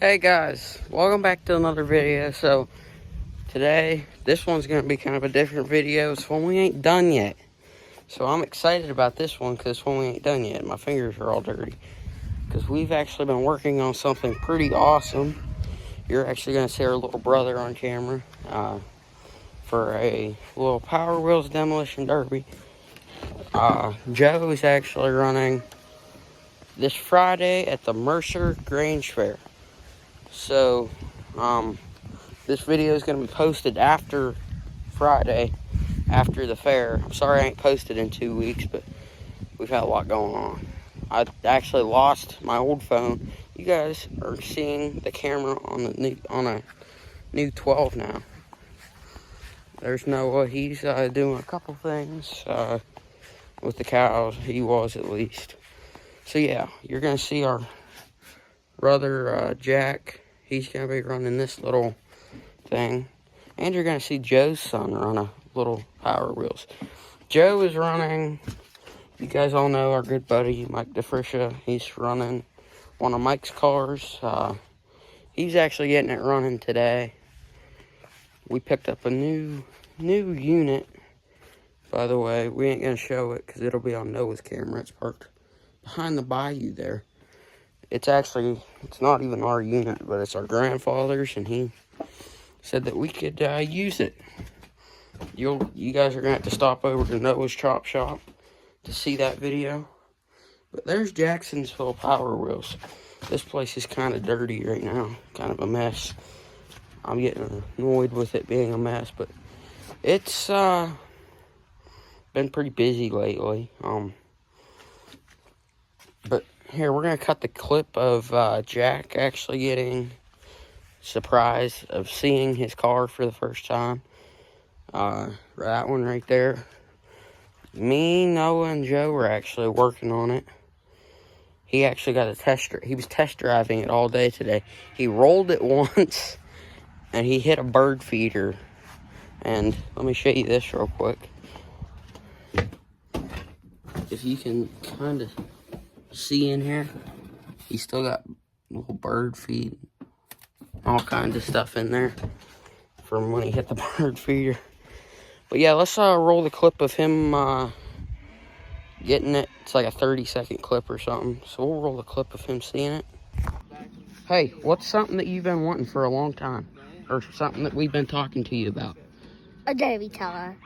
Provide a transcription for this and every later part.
Hey guys, welcome back to another video. So today, this one's going to be kind of a different video. It's one we ain't done yet. So I'm excited about this one because one we ain't done yet. My fingers are all dirty. Because we've actually been working on something pretty awesome. You're actually going to see our little brother on camera for a little Power Wheels Demolition Derby. Joe is actually running this Friday at the Mercer Grange Fair. So, this video is going to be posted after Friday, after the fair. I'm sorry I ain't posted in 2 weeks, but we've had a lot going on. I actually lost my old phone. You guys are seeing the camera on a new 12 now. There's Noah. He's doing a couple things with the cows. He was, at least. So yeah, you're going to see our brother Jack. He's going to be running this little thing. And you're going to see Joe's son run a little Power Wheels. Joe is running, you guys all know our good buddy Mike DeFriscia. He's running one of Mike's cars. He's actually getting it running today. We picked up a new unit. By the way, we ain't going to show it because it'll be on Noah's camera. It's parked behind the bayou there. It's not even our unit, but it's our grandfather's, and he said that we could use it. You guys are going to have to stop over to Noah's Chop Shop to see that video. But there's Jacksonville Power Wheels. This place is kind of dirty right now, kind of a mess. I'm getting annoyed with it being a mess, but it's been pretty busy lately. But here, we're going to cut the clip of Jack actually getting surprise of seeing his car for the first time. That one right there. Me, Noah, and Joe were actually working on it. He actually got a he was test driving it all day today. He rolled it once, and he hit a bird feeder. And let me show you this real quick. If you can kind of see in here, he's still got little bird feed, all kinds of stuff in there from when he hit the bird feeder. But yeah, let's roll the clip of him getting it. It's like a 30-second clip or something. So we'll roll the clip of him seeing it. Hey, what's something that you've been wanting for a long time? Or something that we've been talking to you about? A derby teller.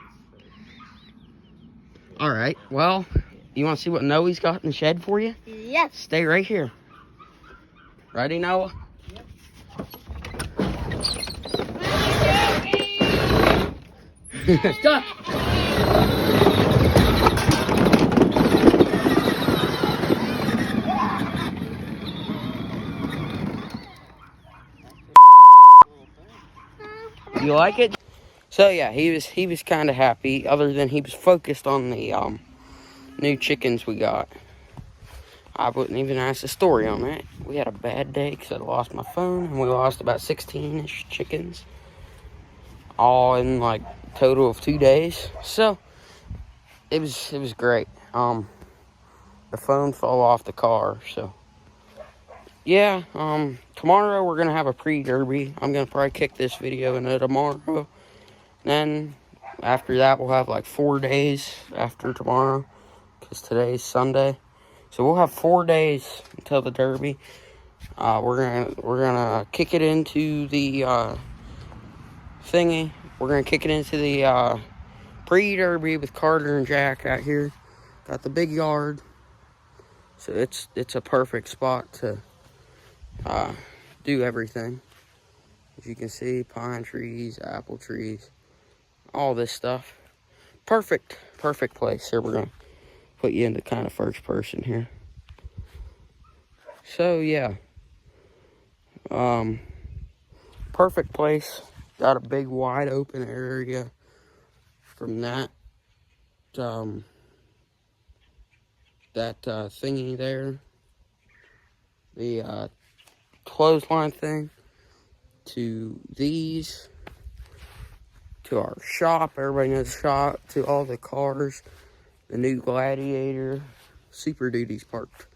Alright, well, you want to see what Noah's got in the shed for you? Yes. Stay right here. Ready, Noah? Yep. Stop. You like it? So yeah, he was kind of happy. Other than he was focused on the new chickens we got. I wouldn't even ask the story on that. We had a bad day because I lost my phone, and we lost about 16-ish chickens, all in like a total of 2 days. So it was great. The phone fell off the car, so yeah. Tomorrow we're gonna have a pre-derby. I'm gonna probably kick this video into tomorrow. Then after that, we'll have like 4 days after tomorrow, because today's Sunday. So we'll have 4 days until the derby. We're gonna kick it into the thingy. We're gonna kick it into the pre-derby with Carter and Jack out here. Got the big yard, so it's a perfect spot to do everything. As you can see, pine trees, apple trees, all this stuff. Perfect place. Here, we're gonna put you into kind of first person here. So yeah, perfect place. Got a big wide open area from that thingy there, the clothesline thing, to these, to our shop. Everybody knows the shop. To all the cars, the new Gladiator. Super Duty's parked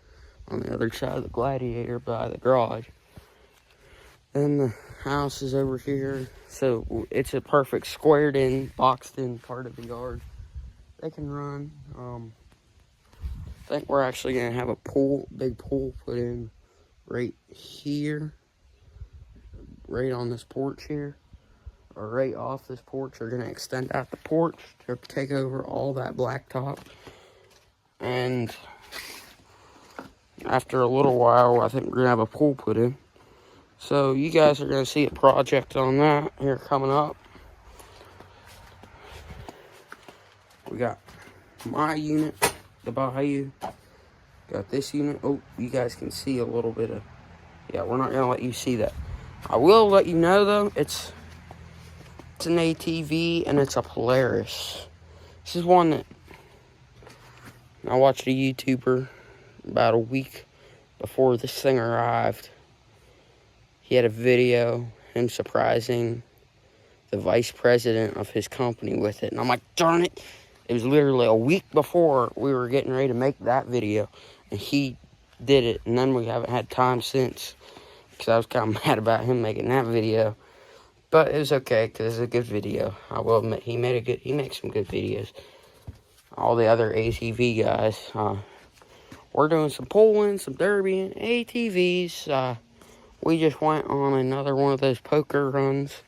on the other side of the Gladiator by the garage. Then the house is over here. So it's a perfect squared in, boxed in part of the yard. They can run. I think we're actually going to have a pool, big pool put in right here. Right on this porch here. Or right off this porch. We're going to extend out the porch to take over all that blacktop. And after a little while, I think we're going to have a pool put in. So you guys are going to see a project on that here coming up. We got my unit, the Bayou. Got this unit. Oh, you guys can see a little bit of... Yeah, we're not going to let you see that. I will let you know, though, it's an ATV and it's a Polaris. This is one that I watched a YouTuber about a week before this thing arrived. He had a video, him surprising the vice president of his company with it. And I'm like, darn it. It was literally a week before we were getting ready to make that video. And he did it. And then we haven't had time since. Because I was kind of mad about him making that video. But it was okay, because it's a good video. I will admit, he makes some good videos. All the other ATV guys. We're doing some pulling, some derbying, ATVs. We just went on another one of those poker runs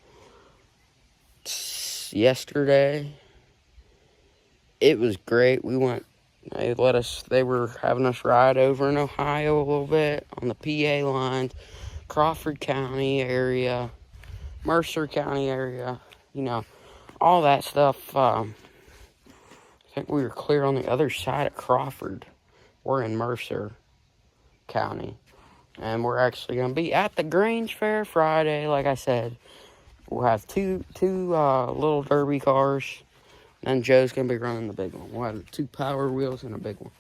yesterday. It was great. We went, they were having us ride over in Ohio a little bit on the PA lines, Crawford County area, Mercer County area, you know, all that stuff. I think we were clear on the other side of Crawford. We're in Mercer County. And we're actually going to be at the Grange Fair Friday, like I said. We'll have two little derby cars. And Joe's going to be running the big one. We'll have 2 power wheels and a big one.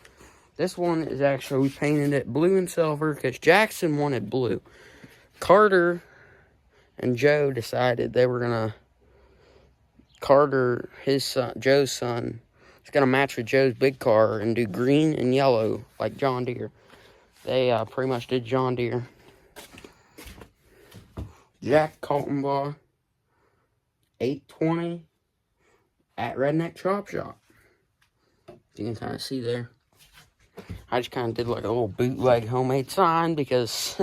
This one is actually, we painted it blue and silver because Jackson wanted blue. Carter and Joe decided they were going to... Carter, his son, Joe's son, is going to match with Joe's big car and do green and yellow like John Deere. They pretty much did John Deere. Jack Kaltenbaugh, 820 at Redneck Chop Shop. You can kind of see there. I just kind of did like a little bootleg homemade sign because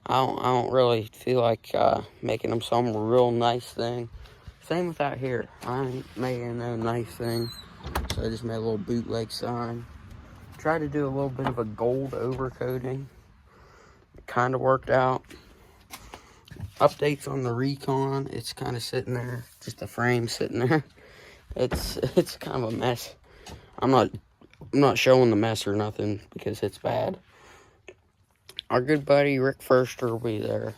I don't really feel like making them some real nice thing. Same with that here. I ain't making no nice thing, so I just made a little bootleg sign. Tried to do a little bit of a gold overcoating. It kind of worked out. Updates on the Recon. It's kind of sitting there. Just the frame sitting there. It's kind of a mess. I'm not showing the mess or nothing because it's bad. Our good buddy Rick Firster will be there.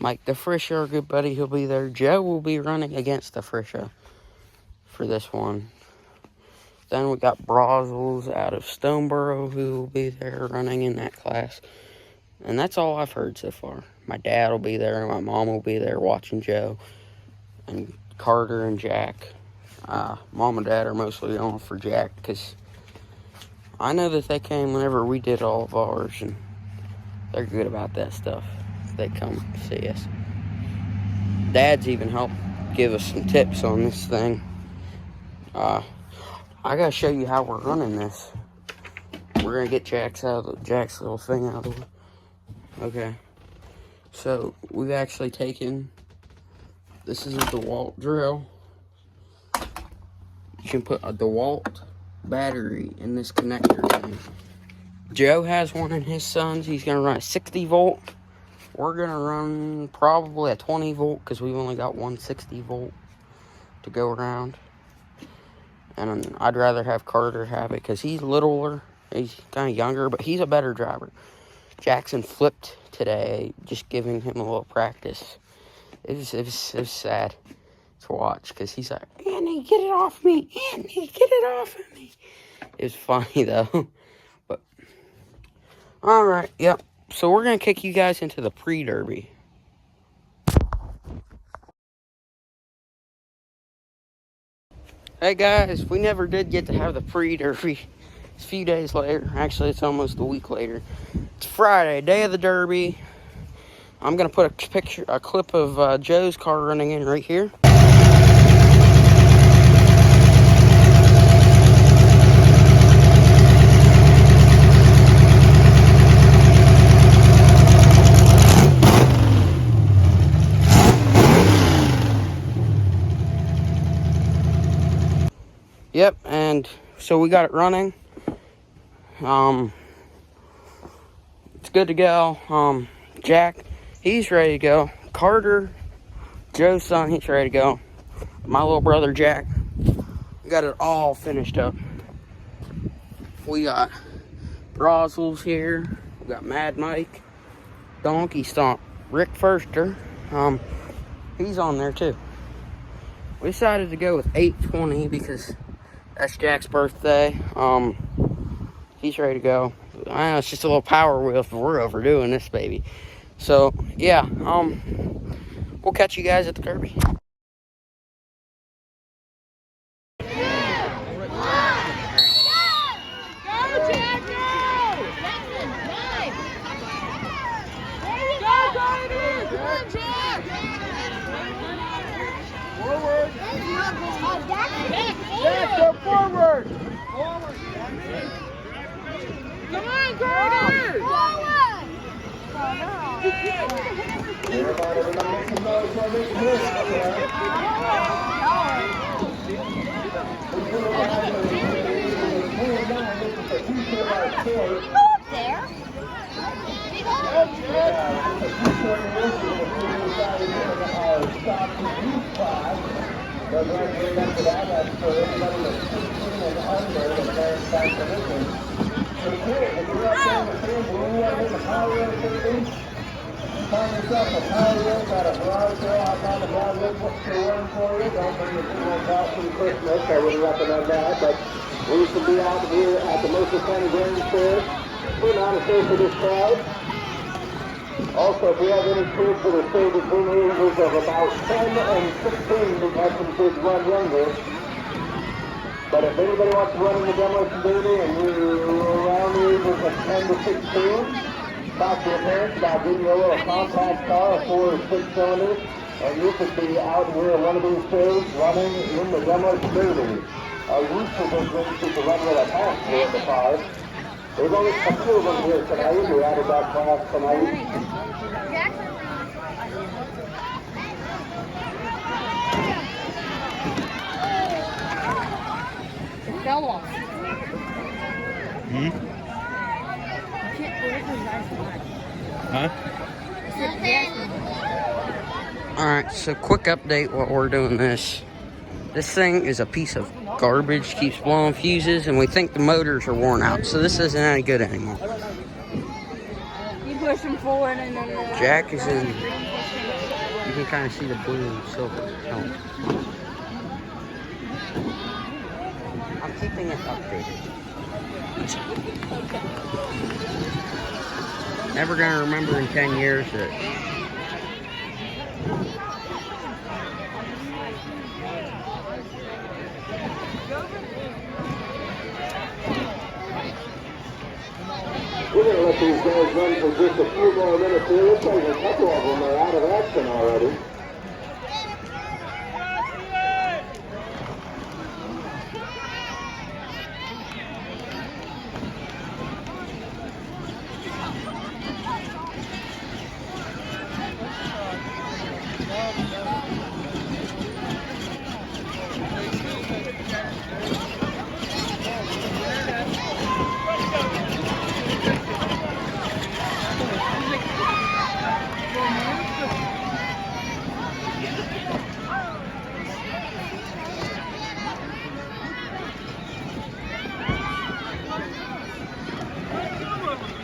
Mike DeFriscia, our good buddy, he'll be there. Joe will be running against DeFriscia for this one. Then we got Brozzles out of Stoneboro who will be there running in that class. And that's all I've heard so far. My dad will be there. My mom will be there watching Joe. And Carter and Jack. Mom and Dad are mostly on for Jack because I know that they came whenever we did all of ours. And they're good about that stuff. They come see us. Dad's even helped give us some tips on this thing. I gotta show you how we're running this. We're gonna get Jack's little thing out of the way. Okay. So we've actually taken. This is a DeWalt drill. You can put a DeWalt battery in this connector thing. Joe has one in his son's. He's gonna run a 60 volt. We're gonna run probably a 20 volt because we've only got one 60 volt to go around. And I'd rather have Carter have it because he's littler. He's kind of younger, but he's a better driver. Jackson flipped today, just giving him a little practice. It was sad to watch because he's like, Andy, get it off me. Andy, get it off of me. It was funny, though. But, all right, yep. So we're going to kick you guys into the pre-derby. Hey guys, we never did get to have the pre-derby. It's a few days later. Actually, it's almost a week later. It's Friday, day of the derby. I'm gonna put a clip of Joe's car running in right here. Yep, and so we got it running. It's good to go. Jack, he's ready to go. Carter, Joe's son, he's ready to go. My little brother Jack, got it all finished up. We got Roswell's here. We got Mad Mike, Donkey Stomp, Rick Firster. He's on there too. We decided to go with 820 because that's Jack's birthday. He's ready to go. I know it's just a little power wheel, but we're overdoing this baby. So yeah, we'll catch you guys at the Kirby. Forward! Jack, go forward! Come on, Carter! Forward! Everybody make some noise for this hit out there. But right here up to that, that's for everybody that's 16 and under the very back position. So kids, if you're up there in the field, when you want to hit the power wheel, find yourself a power wheel, got a garage sale out on the ground, what's the one for you? Don't bring your big ones out for Christmas, I wouldn't recommend that, but we used to be out here at the Mercer County Grand Fair, putting on a show for this crowd. Also, if we have any kids that are still between the ages of about 10 and 16, we've had some kids run younger. But if anybody wants to run in the Demolition Derby and you're around the ages of 10 to 16, talk to your parents about getting you a little compact car, a 4 or 6 cylinder, and you could be out here at one of these shows running in the Demolition Derby. Our youth positions you can run with a passenger in the car. There's only a few of them here tonight. We added that class tonight. It fell off. Alright, so quick update while we're doing this. This thing is a piece of garbage, keeps blowing fuses, and we think the motors are worn out, so this isn't any good anymore. You push them forward and then... Jack is in... You can kind of see the blue and silver helmet. I'm keeping it updated. Never gonna remember in 10 years that... We're going to let these guys run for just a few more minutes here. Looks like a couple of them are out of action already.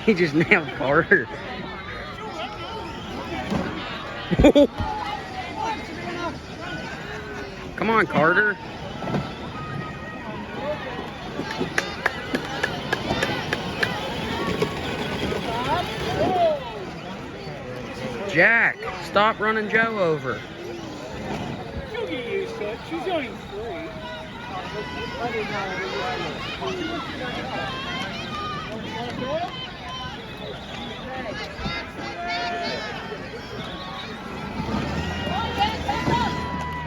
He just nailed Carter. Come on, Carter. Jack, stop running Joe over. She'll get used to it. She's only 3.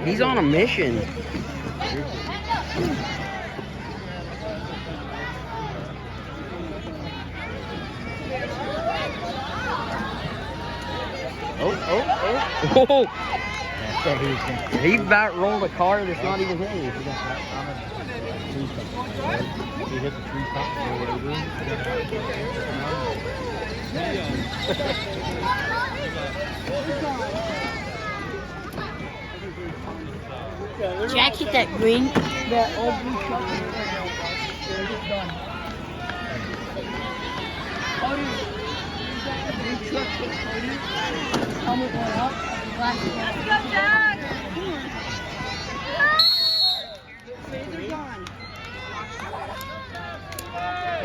He's on a mission. Oh. He about rolled a car that's not even his. He hit the tree top or whatever. Jack hit that green, that old blue truck. It's done. Cody, that blue truck hit Cody. Helmet went up. Glasses went up. Let's go, Jack! They're gone.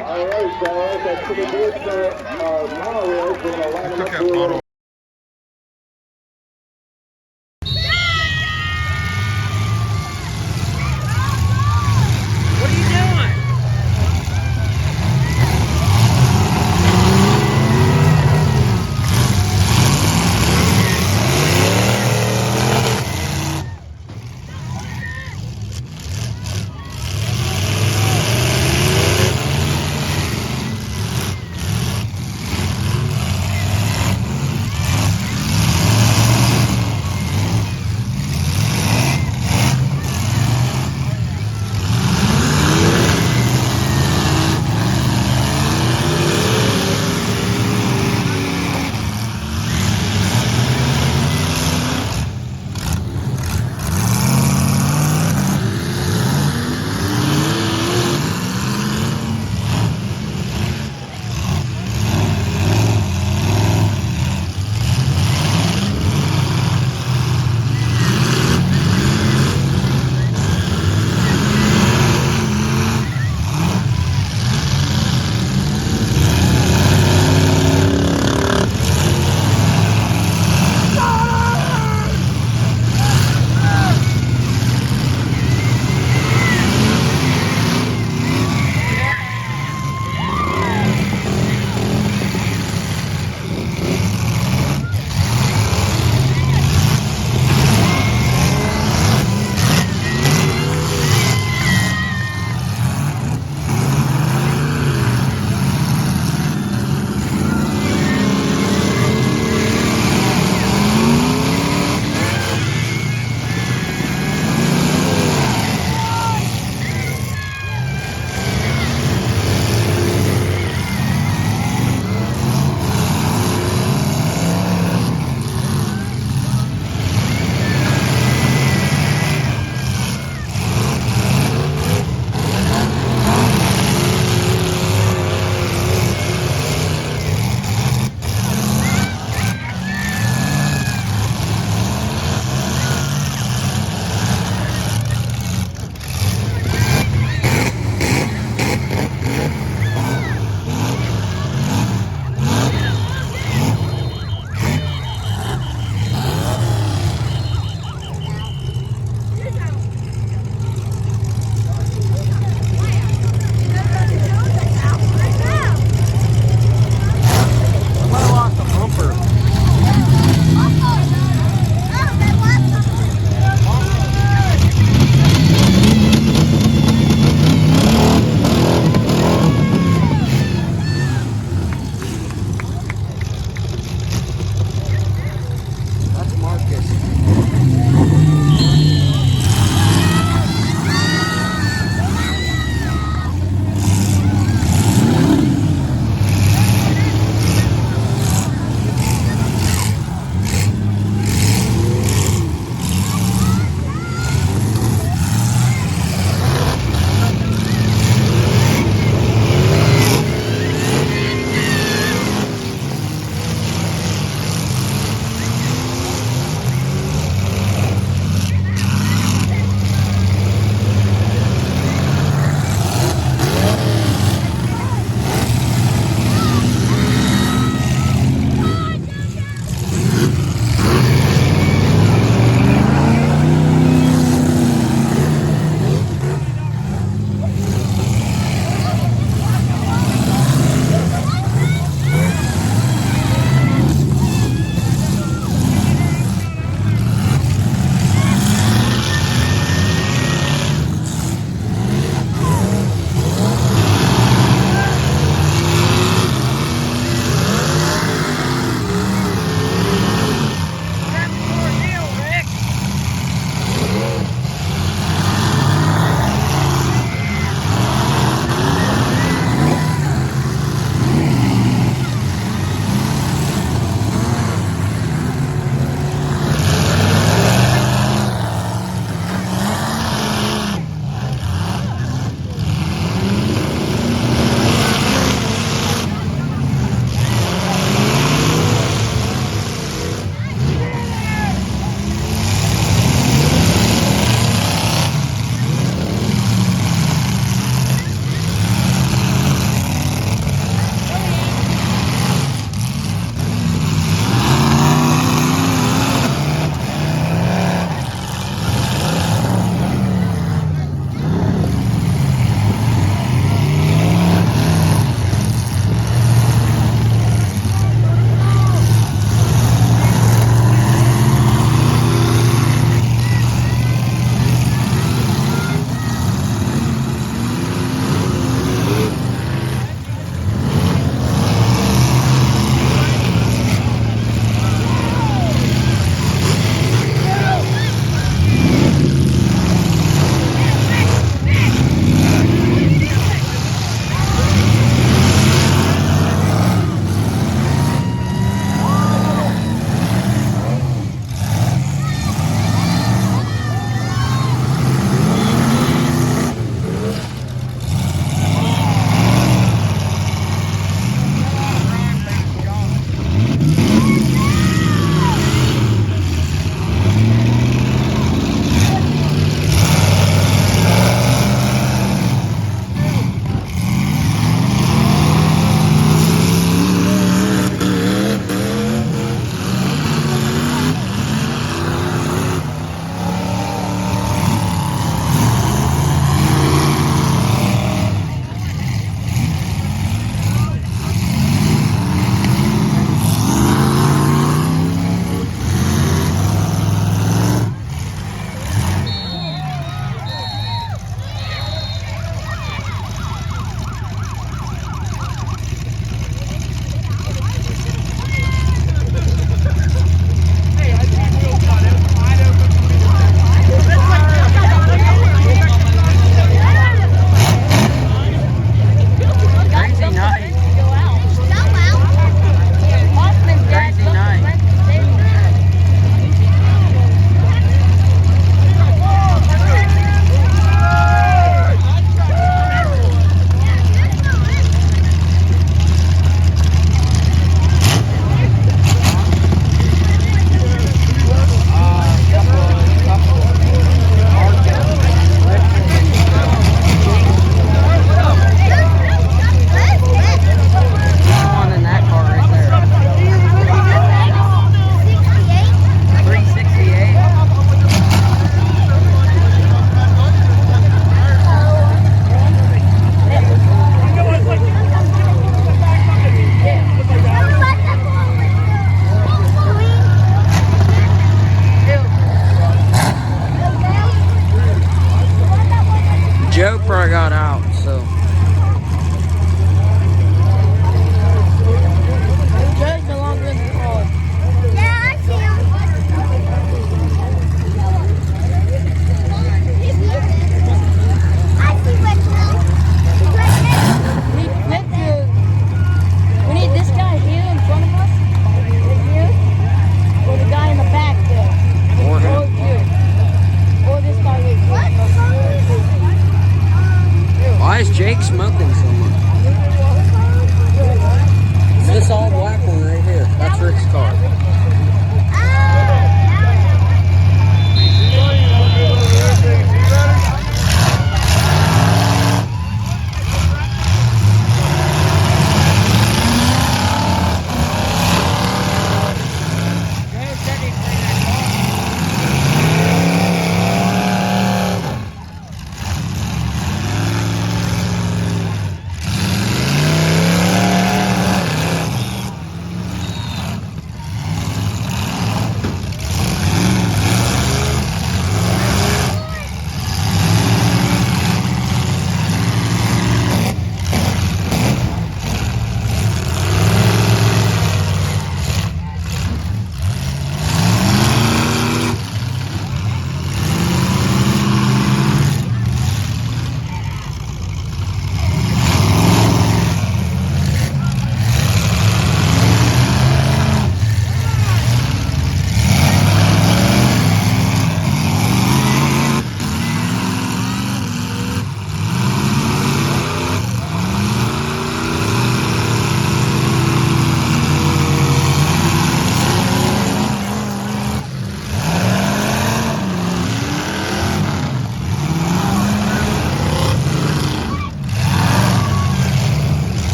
All right, guys, that's pretty good for monorails. We're going to line them up here. What are you doing?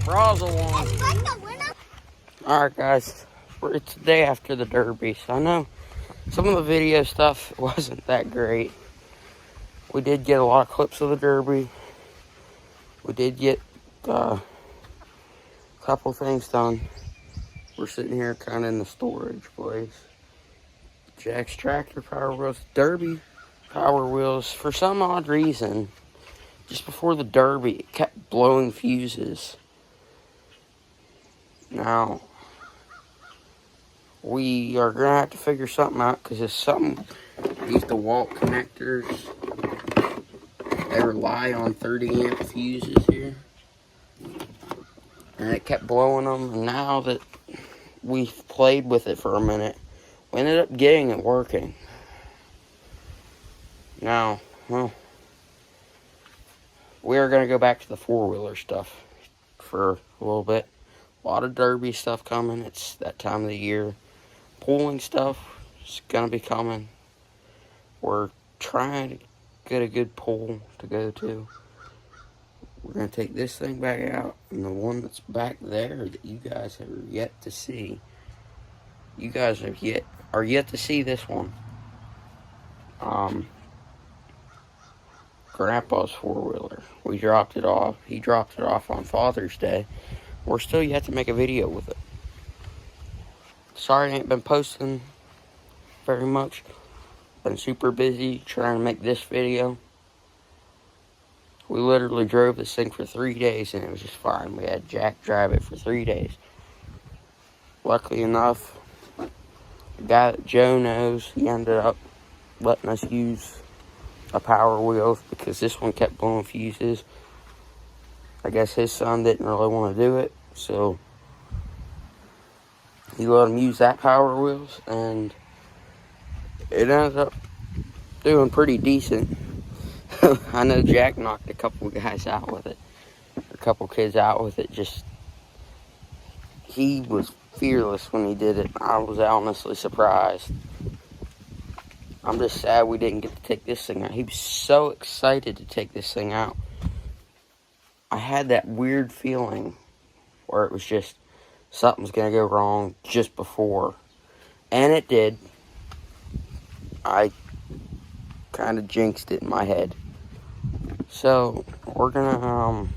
Brazil won. Alright guys, it's the day after the Derby, so I know some of the video stuff wasn't that great. We did get a lot of clips of the Derby. We did get a couple things done. We're sitting here kind of in the storage place. Jack's tractor power wheels, Derby power wheels, for some odd reason, just before the Derby, it kept blowing fuses. Now, we are going to have to figure something out, because it's something, these DeWalt connectors, they rely on 30 amp fuses here. And it kept blowing them, and now that we've played with it for a minute, we ended up getting it working. Now, well, we are going to go back to the four-wheeler stuff for a little bit. A lot of Derby stuff coming. It's that time of the year. Pulling stuff is going to be coming. We're trying to get a good pull to go to. We're going to take this thing back out, and the one that's back there that you guys have yet to see. You guys are yet to see this one. Grandpa's four-wheeler. We dropped it off. He dropped it off on Father's Day. We're still yet to make a video with it. Sorry I ain't been posting very much. Been super busy trying to make this video. We literally drove this thing for 3 days and it was just fine. We had Jack drive it for 3 days. Luckily enough, the guy that Joe knows, he ended up letting us use a power wheel because this one kept blowing fuses. I guess his son didn't really want to do it, so he let him use that power wheels, and it ended up doing pretty decent. I know Jack knocked a couple guys out with it, a couple kids out with it. Just, he was fearless when he did it. I was honestly surprised. I'm just sad we didn't get to take this thing out. He was so excited to take this thing out. I had that weird feeling where it was just something's going to go wrong just before. And it did. I kind of jinxed it in my head. So, we're going to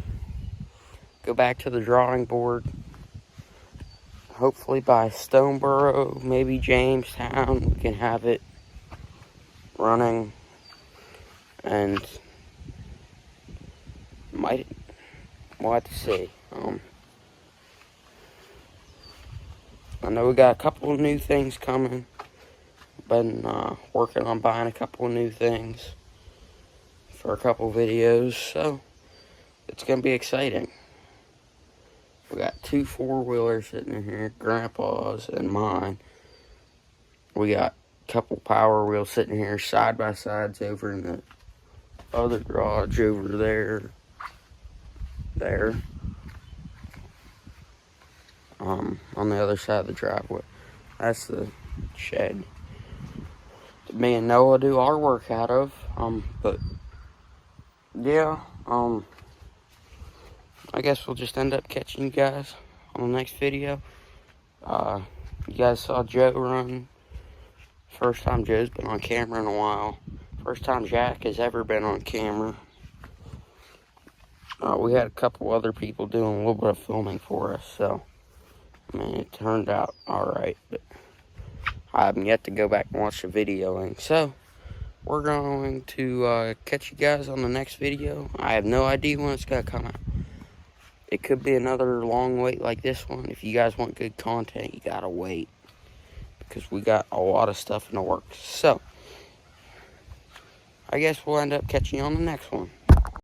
go back to the drawing board. Hopefully by Stoneboro, maybe Jamestown, we can have it running. And we'll have to see. I know we got a couple of new things coming. Been working on buying a couple of new things for a couple of videos, so it's gonna be exciting. We got 2 four-wheelers sitting in here, Grandpa's and mine. We got a couple power wheels sitting here, side by sides over in the other garage over there. On the other side of the driveway. That's the shed that me and Noah do our work out of. But yeah, I guess we'll just end up catching you guys on the next video. You guys saw Joe run. First time Joe's been on camera in a while. First time Jack has ever been on camera. We had a couple other people doing a little bit of filming for us, so I mean, it turned out alright, but I haven't yet to go back and watch the videoing. So, we're going to catch you guys on the next video. I have no idea when it's going to come out. It could be another long wait like this one. If you guys want good content, you got to wait, because we got a lot of stuff in the works. So, I guess we'll end up catching you on the next one.